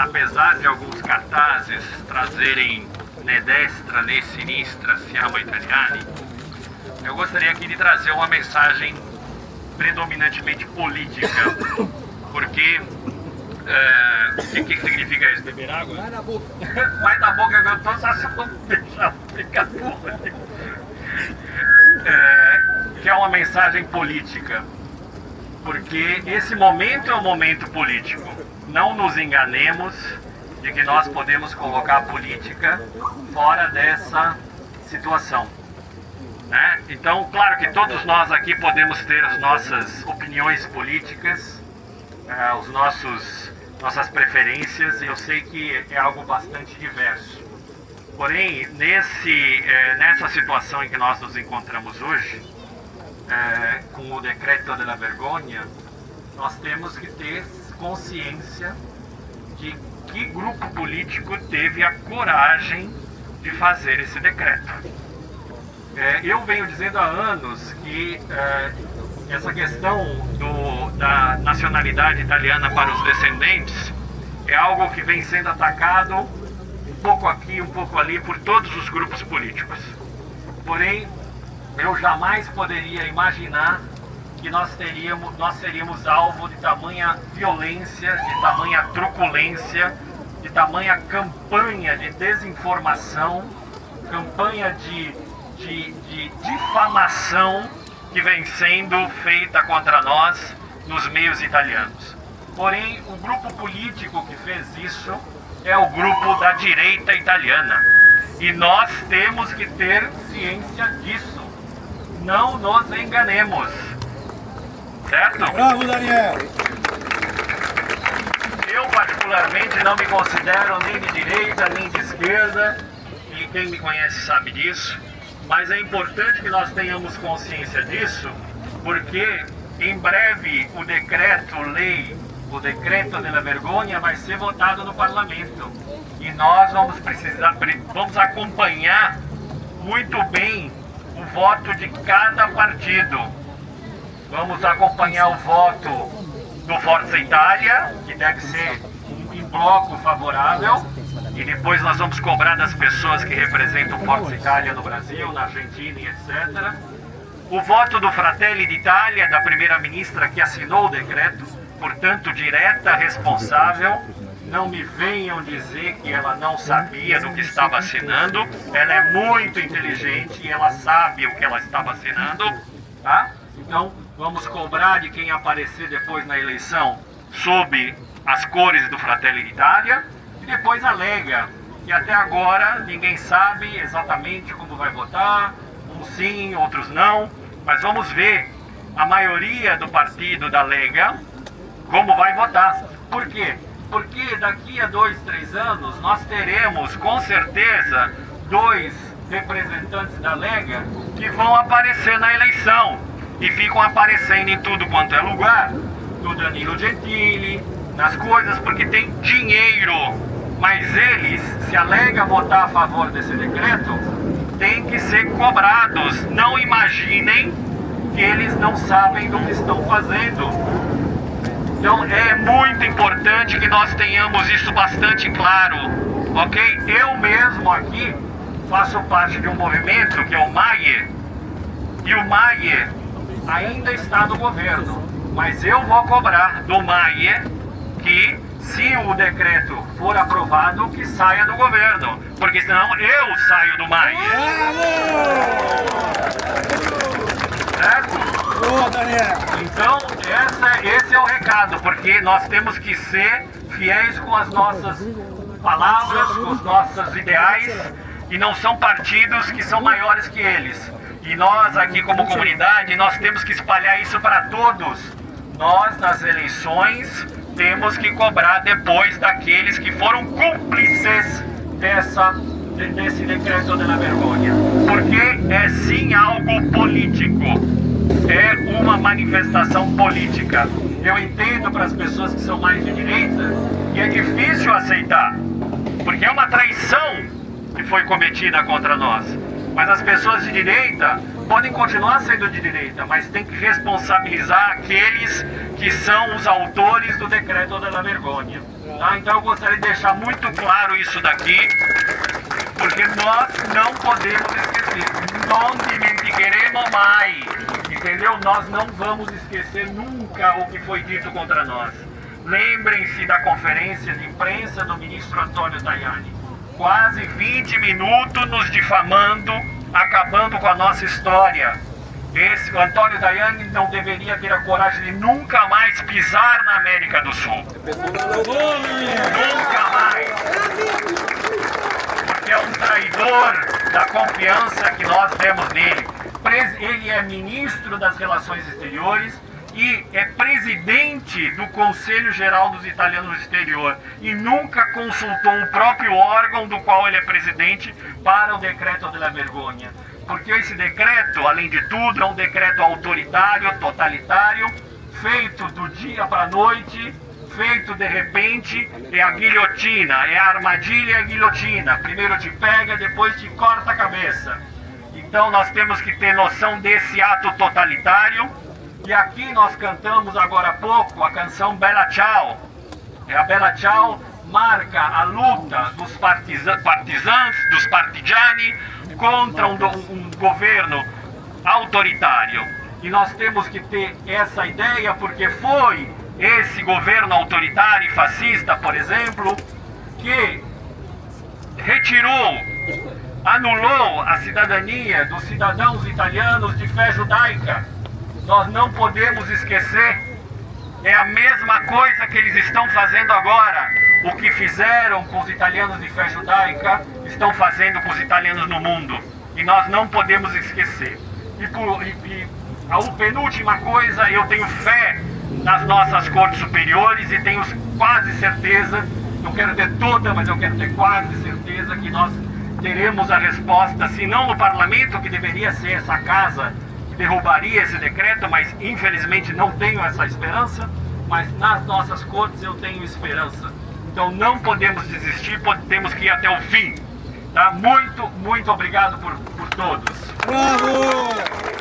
apesar de alguns cartazes trazerem né destra, né sinistra, siamo italiani, eu gostaria aqui de trazer uma mensagem predominantemente política, porque o que significa isso? Beber água? Vai na boca. Vai na boca que eu tô só se eu deixar ficar porra. Que é uma mensagem política, porque esse momento é um momento político. Não nos enganemos de que nós podemos colocar a política fora dessa situação, né? Então, claro que todos nós aqui podemos ter as nossas opiniões políticas, nossas preferências, e eu sei que é algo bastante diverso. Porém, nessa situação em que nós nos encontramos hoje, com o decreto da vergonha, nós temos que ter consciência de que grupo político teve a coragem de fazer esse decreto. Eu venho dizendo há anos que essa questão da nacionalidade italiana para os descendentes é algo que vem sendo atacado um pouco aqui, um pouco ali, por todos os grupos políticos. Porém, eu jamais poderia imaginar que nós seríamos alvo de tamanha violência, de tamanha truculência, de tamanha campanha de desinformação, campanha de difamação que vem sendo feita contra nós nos meios italianos. Porém, o grupo político que fez isso é o grupo da direita italiana. E nós temos que ter ciência disso. Não nos enganemos. Certo? Bravo, Daniel! Eu particularmente não me considero nem de direita, nem de esquerda, e quem me conhece sabe disso, mas é importante que nós tenhamos consciência disso, porque em breve o decreto-lei, o decreto da vergonha vai ser votado no parlamento, e nós vamos acompanhar muito bem o voto de cada partido. Vamos acompanhar o voto do Forza Itália, que deve ser em bloco favorável, e depois nós vamos cobrar das pessoas que representam o Forza Itália no Brasil, na Argentina e etc. O voto do Fratelli d'Italia, da primeira-ministra que assinou o decreto, portanto direta responsável. Não me venham dizer que ela não sabia do que estava assinando. Ela é muito inteligente e ela sabe o que ela estava assinando, tá? Então, vamos cobrar de quem aparecer depois na eleição sob as cores do Fratelli d'Italia, e depois a Lega, que até agora ninguém sabe exatamente como vai votar, uns sim, outros não, mas vamos ver a maioria do partido da Lega como vai votar. Por quê? Porque daqui a 2, 3 anos nós teremos com certeza 2 representantes da Lega que vão aparecer na eleição. E ficam aparecendo em tudo quanto é lugar, no Danilo Gentili, nas coisas, porque tem dinheiro. Mas eles, se a Lega votar a favor desse decreto, têm que ser cobrados. Não imaginem que eles não sabem do que estão fazendo. Então é muito importante que nós tenhamos isso bastante claro, ok? Eu mesmo aqui faço parte de um movimento que é o MAIE, e o MAIE ainda está no governo, mas eu vou cobrar do MAIE que, se o decreto for aprovado, que saia do governo, porque senão eu saio do MAIE. Certo? Boa, Daniel! Então, esse é o recado, porque nós temos que ser fiéis com as nossas palavras, com os nossos ideais, e não são partidos que são maiores que eles. E nós aqui como comunidade, nós temos que espalhar isso para todos. Nós nas eleições temos que cobrar depois daqueles que foram cúmplices desse decreto da vergonha. Porque é sim algo político, é uma manifestação política. Eu entendo para as pessoas que são mais de direita que é difícil aceitar, porque é uma traição que foi cometida contra nós. Mas as pessoas de direita podem continuar sendo de direita, mas tem que responsabilizar aqueles que são os autores do decreto da vergonha. Tá? Então eu gostaria de deixar muito claro isso daqui, porque nós não podemos esquecer, não dimenticheremo mai, entendeu? Nós não vamos esquecer nunca o que foi dito contra nós. Lembrem-se da conferência de imprensa do ministro Antônio Tajani, quase 20 minutos nos difamando, acabando com a nossa história. O Antônio Tajani não deveria ter a coragem de nunca mais pisar na América do Sul. Nunca mais. Porque é um traidor da confiança que nós demos nele. Ele é ministro das Relações Exteriores e é presidente do Conselho Geral dos Italianos do Exterior e nunca consultou o próprio órgão do qual ele é presidente para o decreto da vergonha. Porque esse decreto, além de tudo, é um decreto autoritário, totalitário, feito do dia para a noite, feito de repente, é a guilhotina, é a armadilha e a guilhotina. Primeiro te pega, depois te corta a cabeça. Então nós temos que ter noção desse ato totalitário. E aqui nós cantamos agora há pouco a canção Bella Ciao. A Bella Ciao marca a luta dos partisans, dos partigiani, contra um governo autoritário. E nós temos que ter essa ideia porque foi esse governo autoritário e fascista, por exemplo, que retirou, anulou a cidadania dos cidadãos italianos de fé judaica. Nós não podemos esquecer, é a mesma coisa que eles estão fazendo agora. O que fizeram com os italianos de fé judaica, estão fazendo com os italianos no mundo. E nós não podemos esquecer. E a penúltima coisa, eu tenho fé nas nossas cortes superiores e tenho quase certeza, não quero ter toda, mas eu quero ter quase certeza que nós teremos a resposta, se não no parlamento, que deveria ser essa casa que derrubaria esse decreto, mas infelizmente não tenho essa esperança, mas nas nossas cortes eu tenho esperança. Então não podemos desistir, temos que ir até o fim. Tá? Muito, muito obrigado por todos. Bravo!